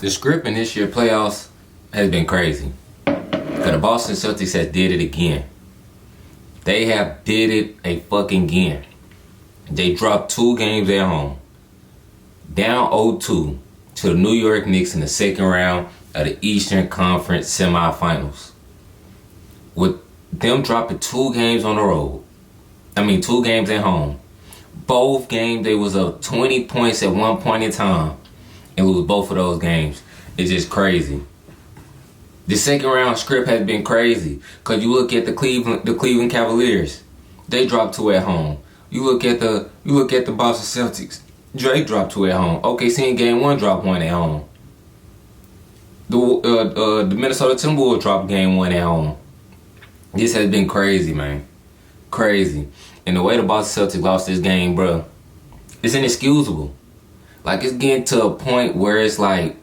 The script in this year's playoffs has been crazy. Because the Boston Celtics has did it again. They have did it a fucking again. They dropped 2 games at home. Down 0-2 to the New York Knicks in the second round of the Eastern Conference semifinals. With them dropping 2 games on the road. 2 games at home. Both games they was up 20 points at one point in time. And lose both of those games. It's just crazy. The second round script has been crazy. Cause you look at the Cleveland Cavaliers. They dropped 2 at home. You look at the Boston Celtics. Drake dropped 2 at home. OKC in game 1 dropped 1 at home. The Minnesota Timberwolves dropped game 1 at home. This has been crazy, man. Crazy. And the way the Boston Celtics lost this game, bro, it's inexcusable. Like, it's getting to a point where it's like,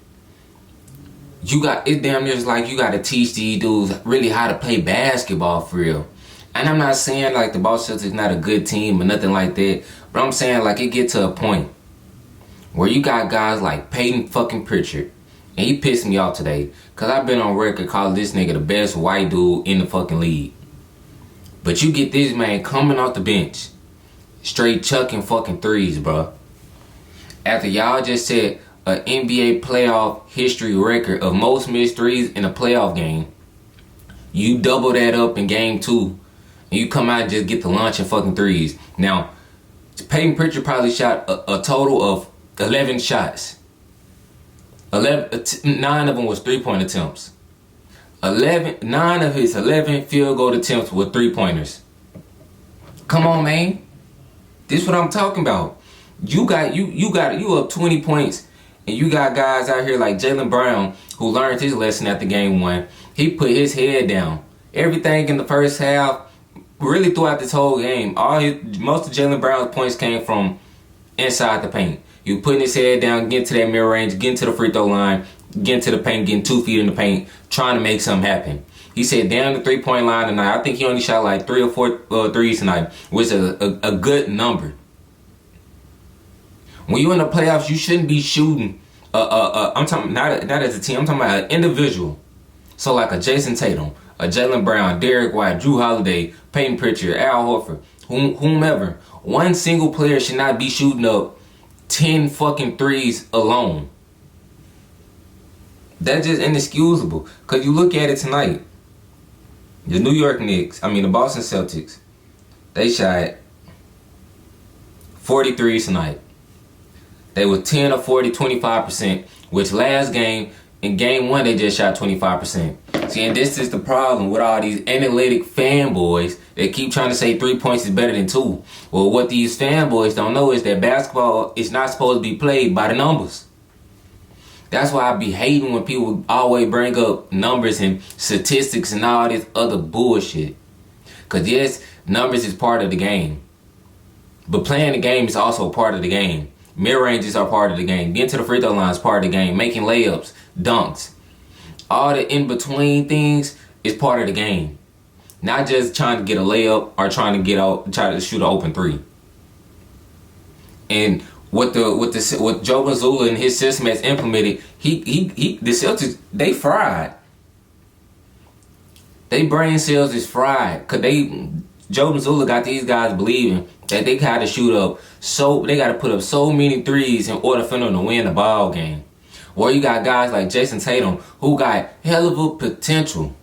it's damn near like you got to teach these dudes really how to play basketball for real. And I'm not saying like the Boston Celtics not a good team or nothing like that, but I'm saying like it get to a point where you got guys like Peyton fucking Pritchard, and he pissed me off today because I've been on record calling this nigga the best white dude in the fucking league. But you get this man coming off the bench, straight chucking fucking threes, bro. After y'all just set an NBA playoff history record of most missed threes in a playoff game, you double that up in game 2, and you come out and just get the launch and fucking threes. Now, Peyton Pritchard probably shot a total of 11 shots. 9 of them was 3-point attempts. 9 of his 11 field goal attempts were 3-pointers. Come on, man. This is what I'm talking about. You up 20 points, and you got guys out here like Jaylen Brown who learned his lesson after game 1. He put his head down. Everything in the first half, really throughout this whole game, most of Jaylen Brown's points came from inside the paint. You putting his head down, getting to that mid range, getting to the free throw line, getting to the paint, getting 2 feet in the paint, trying to make something happen. He said down the 3-point line tonight. I think he only shot like 3 or 4 threes tonight, which is a good number. When you're in the playoffs, you shouldn't be shooting. I'm talking not as a team. I'm talking about an individual. So like a Jason Tatum, a Jaylen Brown, Derek White, Drew Holiday, Peyton Pritchard, Al Horford, whomever. One single player should not be shooting up 10 fucking threes alone. That's just inexcusable. Cause you look at it tonight. The Boston Celtics, they shot 43 tonight. They were 10 of 40, 25%, which last game, in game 1, they just shot 25%. See, and this is the problem with all these analytic fanboys that keep trying to say 3 points is better than 2. Well, what these fanboys don't know is that basketball is not supposed to be played by the numbers. That's why I be hating when people always bring up numbers and statistics and all this other bullshit. Because yes, numbers is part of the game. But playing the game is also part of the game. Mid-ranges are part of the game. Getting to the free throw line is part of the game. Making layups, dunks. All the in-between things is part of the game. Not just trying to get a layup or try to shoot an open 3. And what Joe Mazzulla and his system has implemented, the Celtics, they fried. They brain cells is fried. Cause Joe Mazzulla got these guys believing that they got to shoot up they got to put up so many threes in order for them to win the ball game. Or you got guys like Jason Tatum who got hell of a potential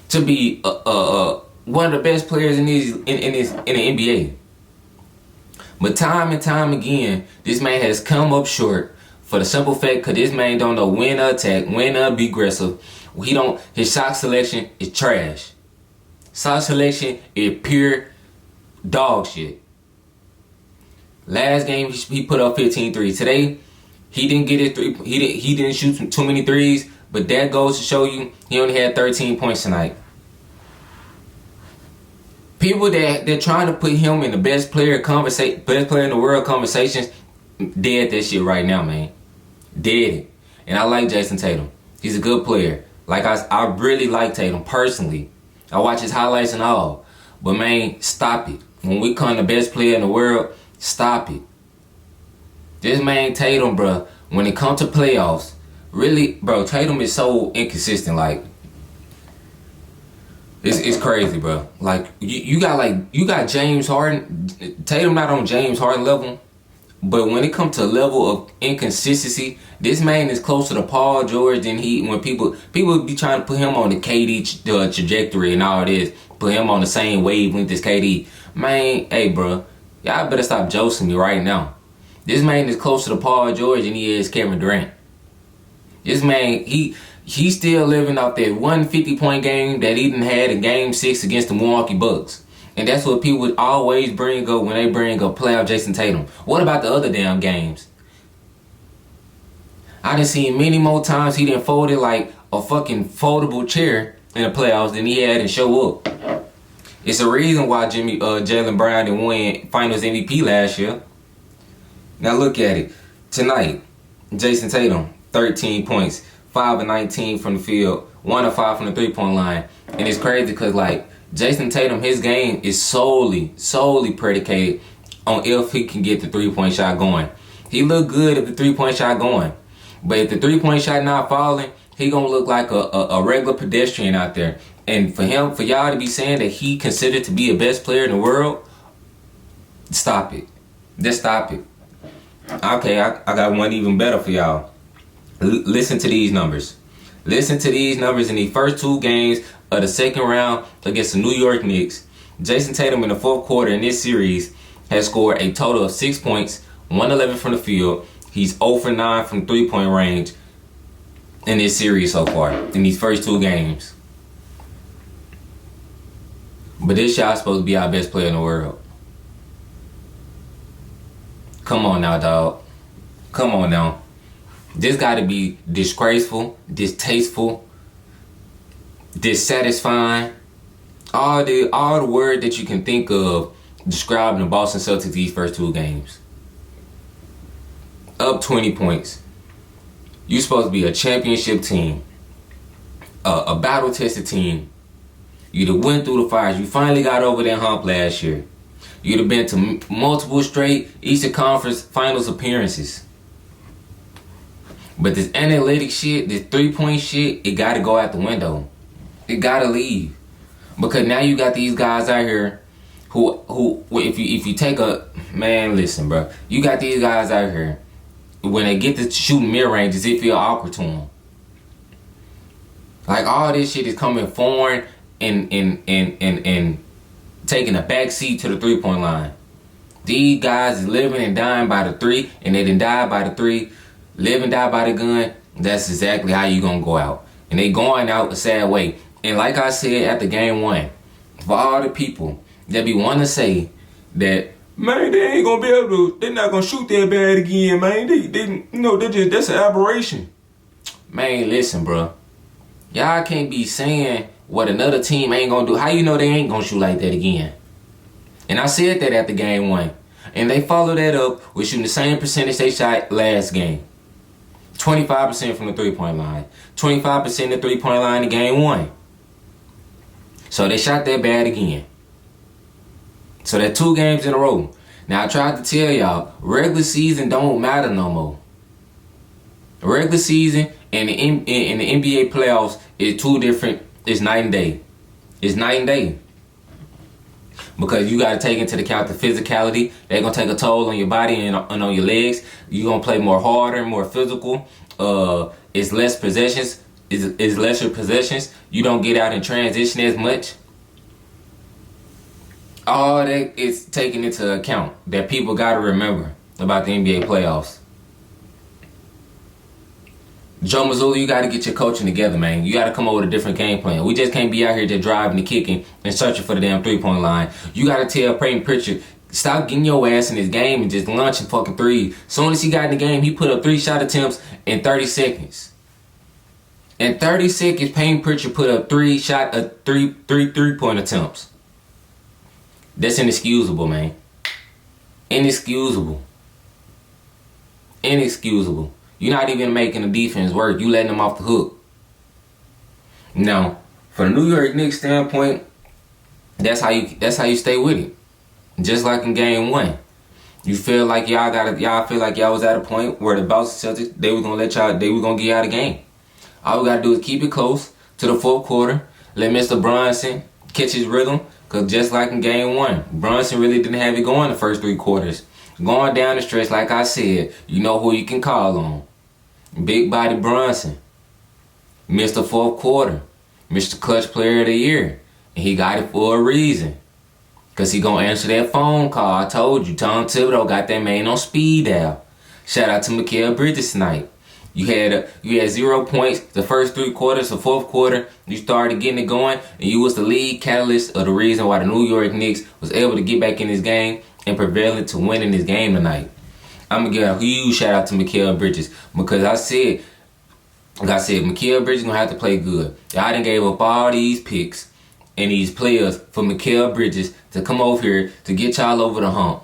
to be one of the best players in the NBA. But time and time again, this man has come up short for the simple fact because this man don't know when to attack, when to be aggressive. His shot selection is trash. Shot selection is pure dog shit. Last game he put up 15 threes. Today he didn't get his 3. He didn't shoot too many threes, but that goes to show you he only had 13 points tonight. People that trying to put him in the best player in the world conversations, dead that shit right now, man. Dead it. And I like Jason Tatum. He's a good player. Like I really like Tatum personally. I watch his highlights and all. But man, stop it. When we come the best player in the world, stop it. This man Tatum, bruh, when it comes to playoffs, really, bro, Tatum is so inconsistent. Like, it's crazy, bro. Like, you got James Harden. Tatum not on James Harden level, but when it comes to level of inconsistency, this man is closer to Paul George than when people be trying to put him on the KD trajectory and all this, put him on the same wavelength as KD. Man, hey, bro, y'all better stop josing me right now. This man is closer to Paul George than he is Kevin Durant. This man, he's still living off that 150-point game that he done had in Game 6 against the Milwaukee Bucks. And that's what people would always bring up when they bring up playoff Jason Tatum. What about the other damn games? I done seen many more times he done folded like a fucking foldable chair in the playoffs than he had and show up. It's a reason why Jaylen Brown didn't win Finals MVP last year. Now look at it. Tonight, Jason Tatum, 13 points, 5 of 19 from the field, 1 of 5 from the three-point line. And it's crazy because, like, Jason Tatum, his game is solely predicated on if he can get the three-point shot going. He look good if the three-point shot going. But if the three-point shot not falling, he gonna look like a regular pedestrian out there. And for y'all to be saying that he considered to be the best player in the world, stop it. Just stop it. Okay, I got one even better for y'all. Listen to these numbers. Listen to these numbers in the first 2 games of the second round against the New York Knicks. Jason Tatum in the fourth quarter in this series has scored a total of 6 points, 111 from the field. He's 0 for 9 from three-point range in this series so far, in these first 2 games. But this y'all supposed to be our best player in the world. Come on now, dog. Come on now. This got to be disgraceful, distasteful, dissatisfying. All the word that you can think of describing the Boston Celtics these first 2 games. Up 20 points. You supposed to be a championship team, a battle-tested team. You'd have went through the fires. You finally got over that hump last year. You'd have been to multiple straight Eastern Conference Finals appearances. But this analytic shit, this three-point shit, it got to go out the window. It got to leave. Because now you got these guys out here who if you take a... Man, listen, bro. You got these guys out here, when they get to shooting mid-ranges, it feel awkward to them. Like, all this shit is coming foreign and taking a back seat to the three-point line. These guys is living and dying by the three, and they done died by the three. Live and die by the gun. That's exactly how you gonna go out. And they going out a sad way. And like I said after game 1, for all the people that be wanting to say that, man, they ain't gonna be able to, they're not gonna shoot that bad again, man. That's an aberration. Man, listen, bro. Y'all can't be saying what another team ain't gonna do. How you know they ain't gonna shoot like that again? And I said that after game 1. And they followed that up with shooting the same percentage they shot last game. 25% from the three-point line. 25% the three-point line in game 1. So they shot that bad again. So that's 2 games in a row. Now I tried to tell y'all, regular season don't matter no more. Regular season and the NBA playoffs is 2 different. It's night and day. It's night and day. Because you got to take into account the physicality. They're going to take a toll on your body and on your legs. You're going to play more harder, more physical. It's less possessions. It's lesser possessions. You don't get out and transition as much. All that is taken into account that people got to remember about the NBA playoffs. Joe Mazzulla, you got to get your coaching together, man. You got to come up with a different game plan. We just can't be out here just driving and kicking and searching for the damn three-point line. You got to tell Peyton Pritchard, stop getting your ass in this game and just launching fucking threes. As soon as he got in the game, he put up 3 shot attempts in 30 seconds. In 30 seconds, Peyton Pritchard put up 3 three-point attempts. That's inexcusable, man. Inexcusable. Inexcusable. You're not even making the defense work. You letting them off the hook. Now, for the New York Knicks standpoint, that's how you stay with it. Just like in game 1. You feel like y'all feel like y'all was at a point where the Boston Celtics, they was gonna get y'all the game. All we gotta do is keep it close to the fourth quarter. Let Mr. Brunson catch his rhythm. Cause just like in game one, Brunson really didn't have it going the first 3 quarters. Going down the stretch, like I said, you know who you can call on. Big body Brunson. Mr. Fourth Quarter. Mr. Clutch Player of the Year. And he got it for a reason. Cause he gonna answer that phone call. I told you, Tom Thibodeau got that man on speed dial. Shout out to Mikal Bridges tonight. You had 0 points the first 3 quarters. The fourth quarter, you started getting it going, and you was the lead catalyst of the reason why the New York Knicks was able to get back in this game and prevailing to winning this game tonight. I'm gonna give a huge shout out to Mikal Bridges because I said, Mikal Bridges gonna have to play good. Y'all done gave up all these picks and these players for Mikal Bridges to come over here to get y'all over the hump.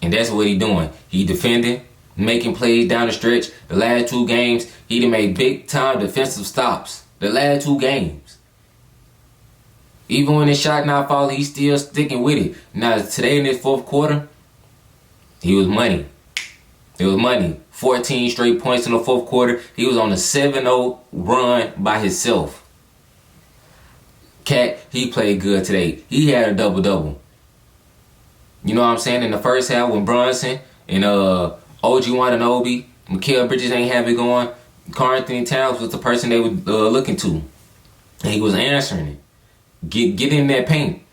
And that's what he doing. He defending, making plays down the stretch. The last 2 games, he done made big time defensive stops. The last 2 games. Even when his shot not falling, he's still sticking with it. Now today in this fourth quarter, he was money. It was money. 14 straight points in the fourth quarter. He was on a 7-0 run by himself. Cat, he played good today. He had a double-double. You know what I'm saying? In the first half when Brunson and OG Anunoby, Mikal Bridges ain't have it going, Karl Anthony Towns was the person they were looking to. And he was answering it. Get in that paint.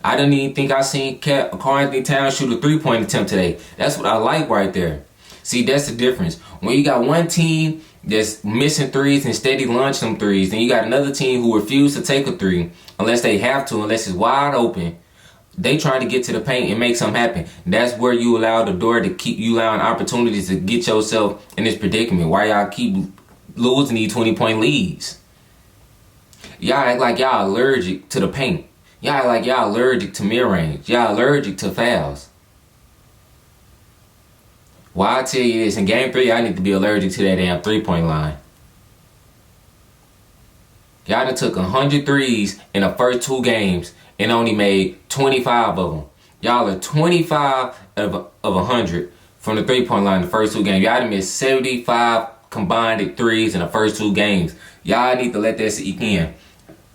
I didn't even think I seen Karl Anthony Towns shoot a 3-point attempt today. That's what I like right there. See, that's the difference. When you got one team that's missing threes and steady launch them threes, then you got another team who refuse to take a 3 unless they have to, unless it's wide open. They trying to get to the paint and make something happen. That's where you allow the door to keep you allowing opportunities to get yourself in this predicament. Why y'all keep losing these 20-point leads? Y'all act like y'all allergic to the paint. Y'all act like y'all allergic to mid-range. Y'all allergic to fouls. Well, I tell you this, in game 3, I need to be allergic to that damn 3-point line. Y'all done took 100 threes in the first 2 games and only made 25 of them. Y'all are 25 of 100 from the 3-point line in the first 2 games. Y'all done missed 75 combined threes in the first 2 games. Y'all need to let that sink in.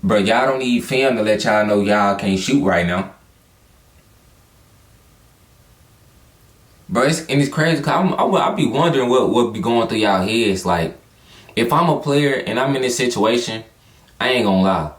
Bro, y'all don't need film to let y'all know y'all can't shoot right now. Bro, it's crazy because I be wondering what be going through y'all heads. Like, if I'm a player and I'm in this situation, I ain't gonna lie.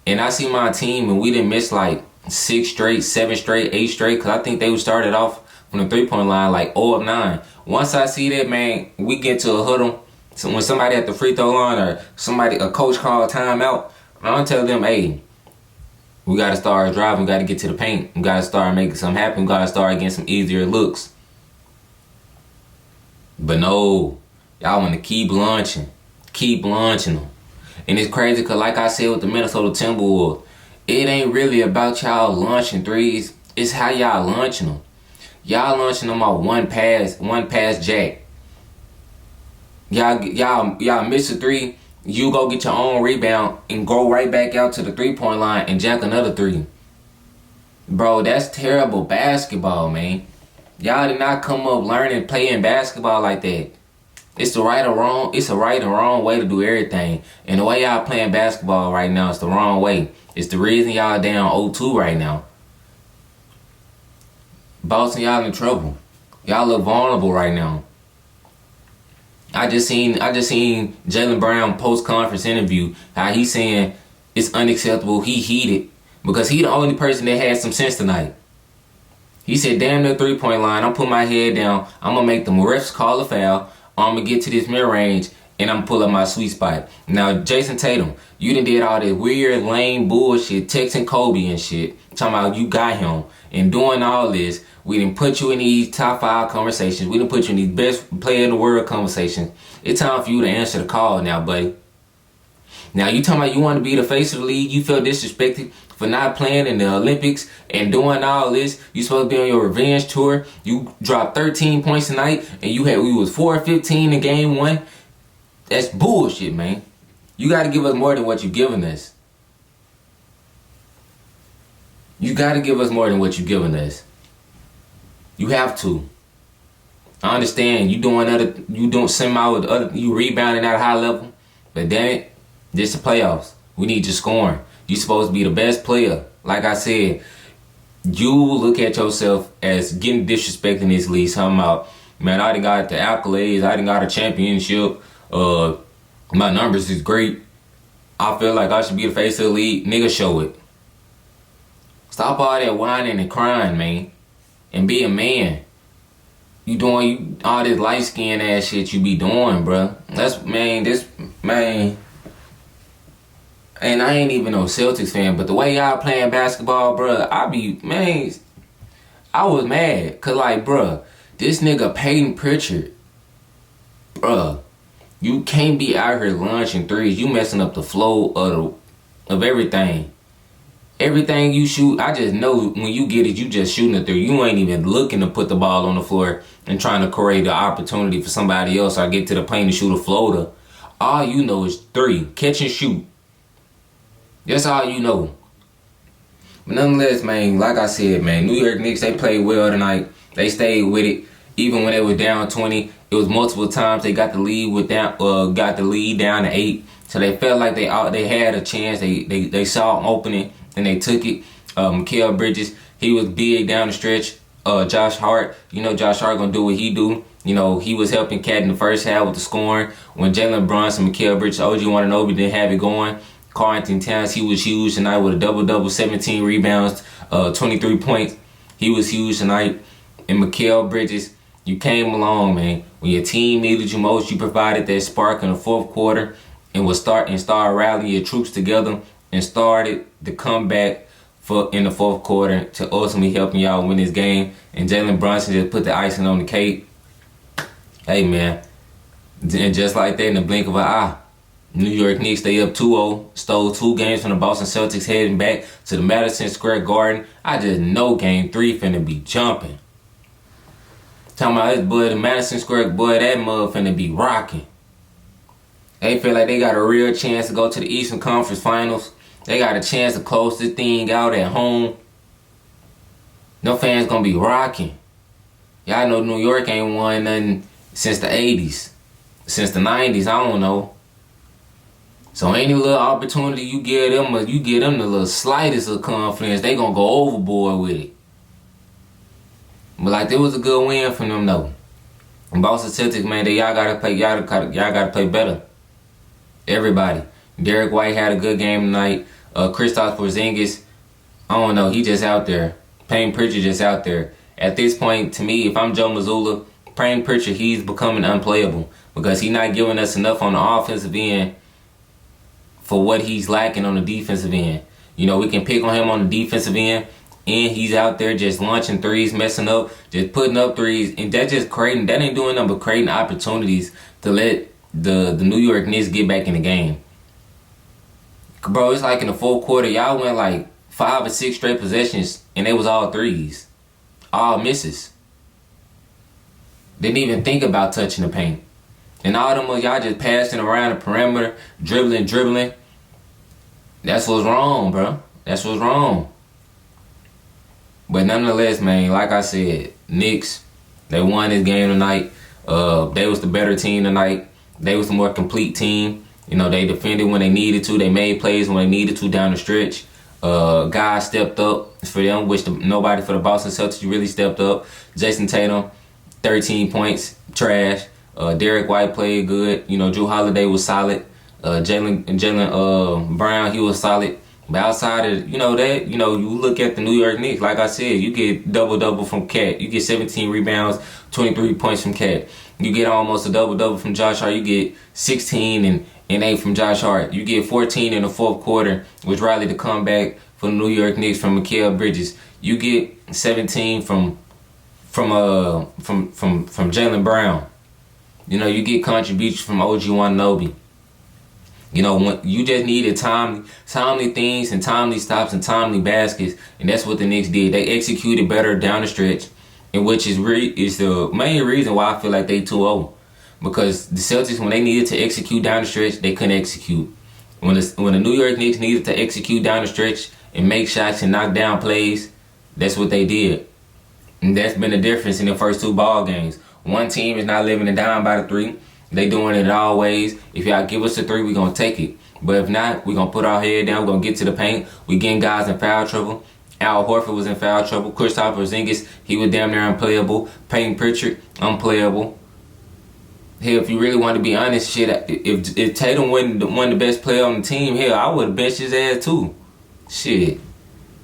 And I see my team and we didn't miss like 6 straight, 7 straight, 8 straight. Because I think they started off from the 3-point line like 0 of 9. Once I see that, man, we get to a huddle. So when somebody at the free throw line or a coach call a timeout, I'm tell them, hey, we got to start driving. We got to get to the paint. We got to start making something happen. We got to start getting some easier looks. But no, y'all want to keep launching. Keep launching them. And it's crazy because like I said with the Minnesota Timberwolves, it ain't really about y'all launching threes. It's how y'all launching them. Y'all launching them off one pass jack. Y'all miss a 3. You go get your own rebound and go right back out to the 3-point line and jack another 3. Bro, that's terrible basketball, man. Y'all did not come up learning playing basketball like that. It's a right and wrong way to do everything. And the way y'all playing basketball right now is the wrong way. It's the reason y'all down 0-2 right now. Boston, y'all in trouble. Y'all look vulnerable right now. I just seen Jaylen Brown post-conference interview how he's saying it's unacceptable. He heated because he the only person that had some sense tonight. He said, damn the 3-point line, I'm putting my head down. I'm going to make the refs call a foul. I'm going to get to this mid-range and I'm going to pull up my sweet spot. Now, Jason Tatum, you done did all this weird, lame bullshit, texting Kobe and shit. Talking about you got him. And doing all this, we done put you in these top 5 conversations. We done put you in these best player in the world conversations. It's time for you to answer the call now, buddy. Now, you talking about you want to be the face of the league. You feel disrespected for not playing in the Olympics and doing all this. You supposed to be on your revenge tour. You dropped 13 points tonight and we was 4-15 in game 1. That's bullshit, man. You got to give us more than what you giving us. You got to give us more than what you giving us. You have to. I understand you doing some out with other, you rebounding at a high level, but damn it, this the playoffs. We need you scoring. You supposed to be the best player. Like I said, you look at yourself as getting disrespected in this league. Talking about, man, I done got the accolades, I done got a championship, my numbers is great. I feel like I should be the face of the league. Nigga, show it. Stop all that whining and crying, man, and be a man. You doing all this light skin ass shit you be doing, bruh. That's, man. And I ain't even no Celtics fan, but the way y'all playing basketball, bruh, I was mad. Cause like, bruh, this nigga Peyton Pritchard, bruh, you can't be out here launching threes. You messing up the flow of everything. Everything you shoot, I just know when you get it, you just shooting it three. You ain't even looking to put the ball on the floor and trying to create the opportunity for somebody else or get to the paint and shoot a floater. All you know is three. Catch and shoot. That's all you know. But nonetheless, man, like I said, man, New York Knicks, they played well tonight. They stayed with it. Even when they was down 20, it was multiple times they got the lead down to 8. So they felt like they had a chance. They saw an opening and they took it. Mikal Bridges, he was big down the stretch. Josh Hart, you know Josh Hart gonna do what he do. You know, he was helping Cat in the first half with the scoring. When Jalen Brunson, Mikal Bridges, OG Anunoby didn't have it going. Carlton Towns, he was huge tonight with a double-double, 17 rebounds, 23 points. He was huge tonight. And Mikal Bridges, you came along, man. When your team needed you most, you provided that spark in the fourth quarter and started rallying your troops together and started the comeback in the fourth quarter to ultimately helping y'all win this game. And Jalen Brunson just put the icing on the cake. Hey, man. And just like that, in the blink of an eye, New York Knicks, they up 2-0, stole 2 games from the Boston Celtics, heading back to the Madison Square Garden. I just know Game 3 finna be jumping. Talking about this boy, the Madison Square, boy, that mug finna be rocking. They feel like they got a real chance to go to the Eastern Conference Finals. They got a chance to close this thing out at home. No fans gonna be rocking. Y'all know New York ain't won nothing since the 80s. Since the 90s, I don't know. So any little opportunity you give them the little slightest of confidence, they gonna go overboard with it. But like, it was a good win for them though. And Boston Celtics, man, y'all gotta play better. Everybody. Derek White had a good game tonight. Kristaps Porzingis, I don't know, he just out there. Payne Pritchard just out there. At this point, to me, if I'm Joe Mazzulla, Payne Pritchard, he's becoming unplayable because he's not giving us enough on the offensive end for what he's lacking on the defensive end. You know, we can pick on him on the defensive end, and he's out there just launching threes, messing up, just putting up threes, and that ain't doing nothing but creating opportunities to let the New York Knicks get back in the game. Bro, it's like in the fourth quarter, y'all went like 5 or 6 straight possessions, and they was all threes. All misses. Didn't even think about touching the paint. And all them y'all just passing around the perimeter, dribbling. That's what's wrong, bro. That's what's wrong. But nonetheless, man, like I said, Knicks, they won this game tonight. They was the better team tonight. They was the more complete team. You know, they defended when they needed to. They made plays when they needed to down the stretch. Guys stepped up for them, which nobody for the Boston Celtics really stepped up. Jason Tatum, 13 points, trash. Derek White played good. You know, Drew Holiday was solid. Jaylen Brown, he was solid. But outside of, you look at the New York Knicks, like I said, you get double-double from Cat. You get 17 rebounds, 23 points from Cat. You get almost a double-double from Josh Hart. You get 16 and 8 from Josh Hart. You get 14 in the fourth quarter, which rallied the comeback for the New York Knicks from Mikal Bridges. You get 17 from Jaylen Brown. You know, you get contributions from OG Anunoby. You know, when you just needed timely things and timely stops and timely baskets, and that's what the Knicks did. They executed better down the stretch, and which is the main reason why I feel like they 2-0. Because the Celtics, when they needed to execute down the stretch, they couldn't execute. When the New York Knicks needed to execute down the stretch and make shots and knock down plays, that's what they did. And that's been the difference in the first 2 ball games. One team is not living it down by the 3. They doing it always. If y'all give us the 3, we gonna take it. But if not, we gonna put our head down. We gonna get to the paint. We getting guys in foul trouble. Al Horford was in foul trouble. Kristaps Porzingis, he was damn near unplayable. Peyton Pritchard, unplayable. Hell, if you really want to be honest, shit, if Tatum wasn't one of the best player on the team, hell, I would have benched his ass too. Shit.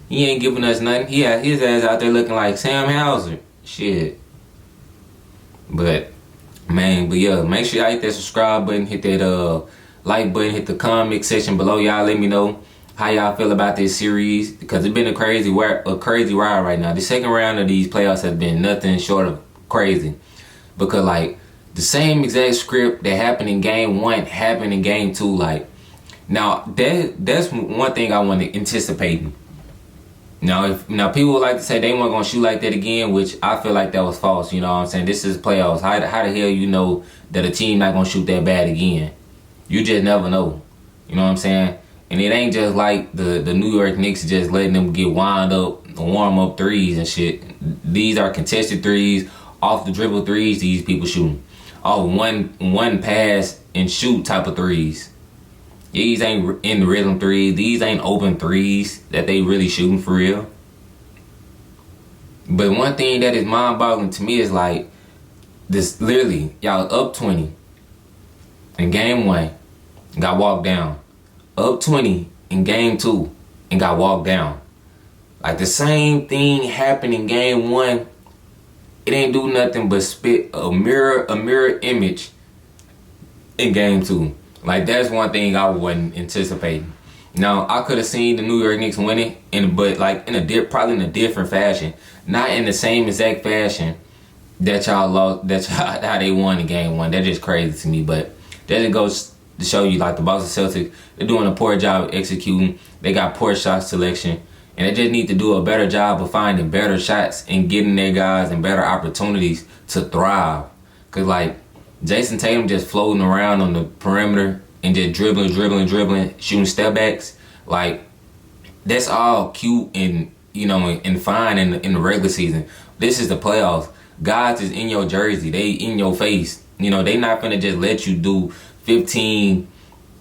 He ain't giving us nothing. He had his ass out there looking like Sam Hauser. Shit. But yeah, make sure y'all hit that subscribe button, hit that like button, hit the comment section below. Y'all let me know how y'all feel about this series, because it's been a crazy ride right now. The second round of these playoffs has been nothing short of crazy, because like the same exact script that happened in game 1 happened in game 2. Like, now that's one thing I want to anticipate. Now people would like to say they weren't gonna shoot like that again, which I feel like that was false. You know what I'm saying? This is playoffs. How the hell you know that a team not gonna shoot that bad again? You just never know. You know what I'm saying? And it ain't just like the New York Knicks just letting them get wound up, warm up threes and shit. These are contested threes, off the dribble threes. These people shooting off one pass and shoot type of threes. These ain't in the rhythm threes. These ain't open threes that they really shooting for real. But one thing that is mind-boggling to me is like this: literally, y'all up 20 in game 1, got walked down. Up 20 in game 2 and got walked down. Like the same thing happened in game 1. It ain't do nothing but spit a mirror image in game 2. Like, that's one thing I wasn't anticipating. Now, I could have seen the New York Knicks winning, but like probably in a different fashion, not in the same exact fashion that y'all lost. That's how they won in game 1. That's just crazy to me. But that just goes to show you, like, the Boston Celtics, they're doing a poor job of executing. They got poor shot selection, and they just need to do a better job of finding better shots and getting their guys and better opportunities to thrive. Cause like Jason Tatum just floating around on the perimeter and just dribbling, shooting step backs. Like, that's all cute and, you know, and fine in the regular season. This is the playoffs. Guys is in your jersey. They in your face. You know, they not finna just let you do 15.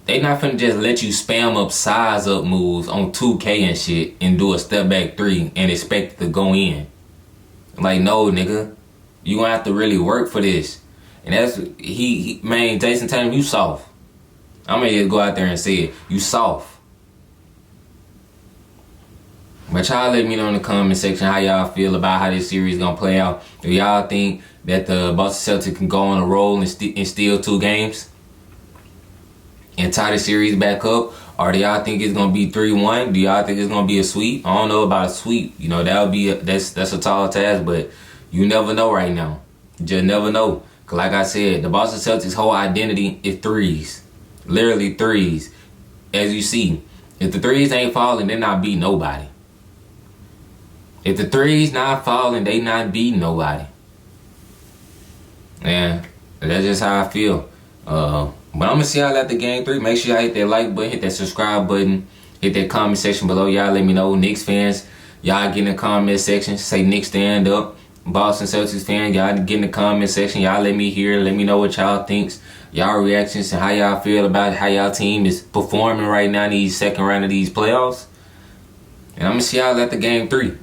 They not finna just let you spam up size up moves on 2K and shit and do a step back 3 and expect it to go in. Like, no, nigga. You gonna have to really work for this. And that's, man, Jason Tatum, you soft. I'm gonna just go out there and say it. You soft. But y'all let me know in the comment section how y'all feel about how this series gonna play out. Do y'all think that the Boston Celtics can go on a roll and steal 2 games and tie the series back up? Or do y'all think it's gonna be 3-1? Do y'all think it's gonna be a sweep? I don't know about a sweep. You know, that's a tall task, but you never know right now. You just never know. Cause like I said, the Boston Celtics' whole identity is threes. Literally threes. As you see, if the threes ain't falling, they're not beating nobody. If the threes not falling, they not beating nobody. Yeah, that's just how I feel. But I'm gonna see y'all at the game 3. Make sure y'all hit that like button, hit that subscribe button, hit that comment section below. Y'all let me know. Knicks fans, y'all get in the comment section. Say Knicks stand up. Boston Celtics fan, y'all get in the comment section. Y'all let me hear. Let me know what y'all thinks. Y'all reactions and how y'all feel about how y'all team is performing right now in these second round of these playoffs. And I'm gonna see y'all at the game 3.